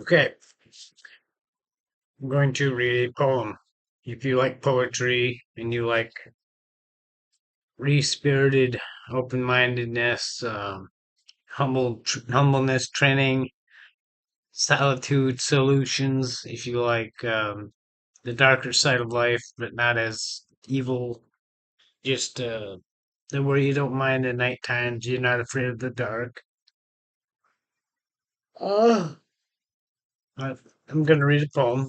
Okay, I'm going to read a poem. If you like poetry and you like free-spirited, open-mindedness, humbleness training, solitude solutions, if you like the darker side of life, but not as evil, just the where you don't mind the night times, you're not afraid of the dark. Uh, I- I'm gonna read a poem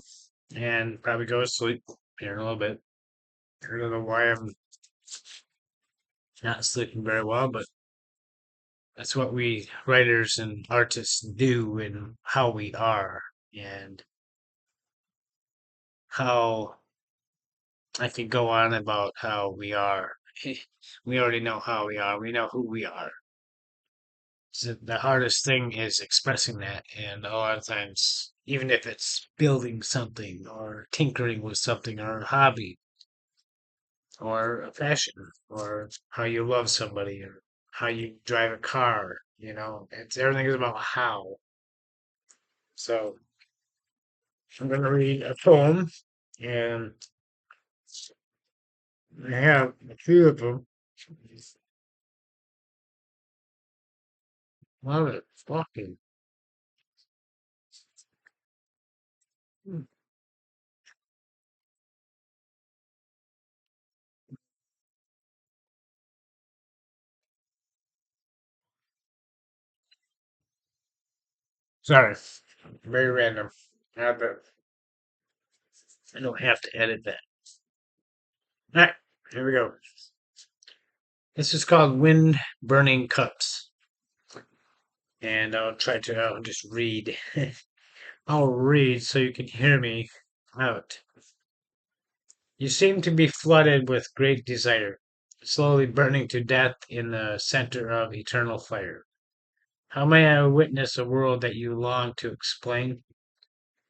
and probably go to sleep here in a little bit. I don't know why I'm not sleeping very well, but that's what we writers and artists do and how we are and how I could go on about how we are. We already know how we are. We know who we are. So the hardest thing is expressing that, and a lot of times, even if it's building something or tinkering with something or a hobby or a passion or how you love somebody or how you drive a car, it's everything is about how. So I'm going to read a poem, and I have a few of them. Love it. Fucking. Sorry. Very random. I don't have to edit that. All right. Here we go. This is called Wind Burning Cups. And I'll just read. I'll read so you can hear me out. You seem to be flooded with great desire, slowly burning to death in the center of eternal fire. How may I witness a world that you long to explain?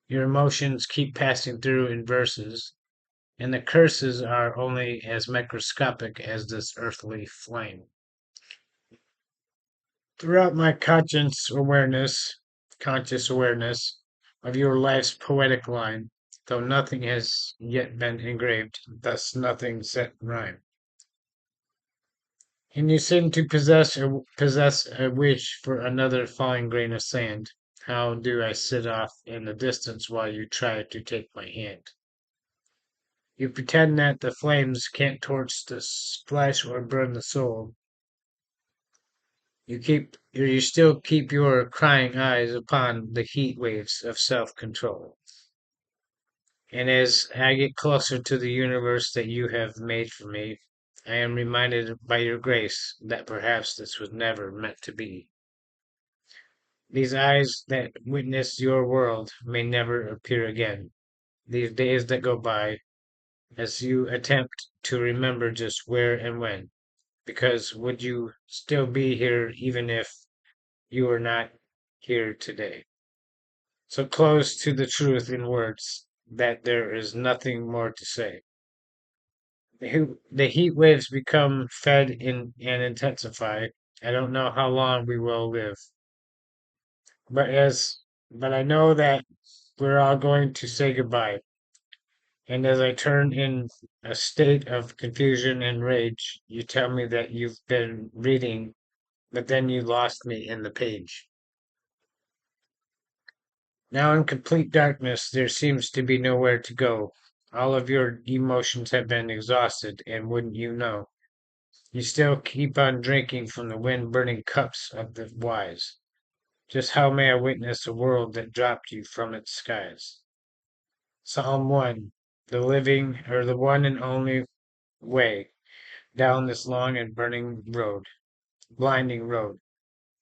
Your emotions keep passing through in verses, and the curses are only as microscopic as this earthly flame. Throughout my conscious awareness of your life's poetic line, though nothing has yet been engraved, thus nothing set in rhyme. And you seem to possess a wish for another falling grain of sand. How do I sit off in the distance while you try to take my hand? You pretend that the flames can't torch the flesh or burn the soul. You still keep your crying eyes upon the heat waves of self-control. And as I get closer to the universe that you have made for me, I am reminded by your grace that perhaps this was never meant to be. These eyes that witness your world may never appear again. These days that go by, as you attempt to remember just where and when, because would you still be here even if you were not here today? So close to the truth in words that there is nothing more to say. The heat waves become fed in and intensify. I don't know how long we will live, but but I know that we're all going to say goodbye. And as I turn in a state of confusion and rage, you tell me that you've been reading, but then you lost me in the page. Now in complete darkness, there seems to be nowhere to go. All of your emotions have been exhausted, and wouldn't you know, you still keep on drinking from the wind-burning cups of the wise. Just how may I witness a world that dropped you from its skies? Psalm 1. The living, or the one and only way down this long and blinding road.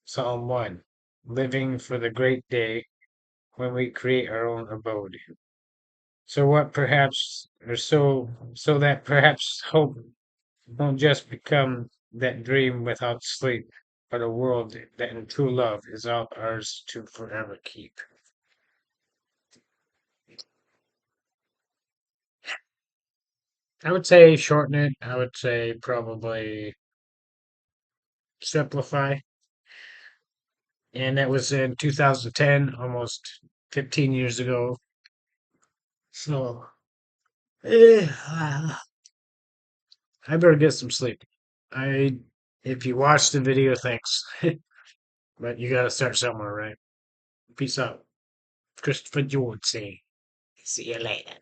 Psalm 1. Living for the great day when we create our own abode. So what perhaps, or so that perhaps hope won't just become that dream without sleep, but a world that in true love is all ours to forever keep. I would say shorten it. I would say probably simplify. and that was in 2010, almost 15 years ago. So, eh, I better get some sleep. I, if you watched the video, thanks, but you got to start somewhere, right? Peace out, Christopher George. Say, see you later.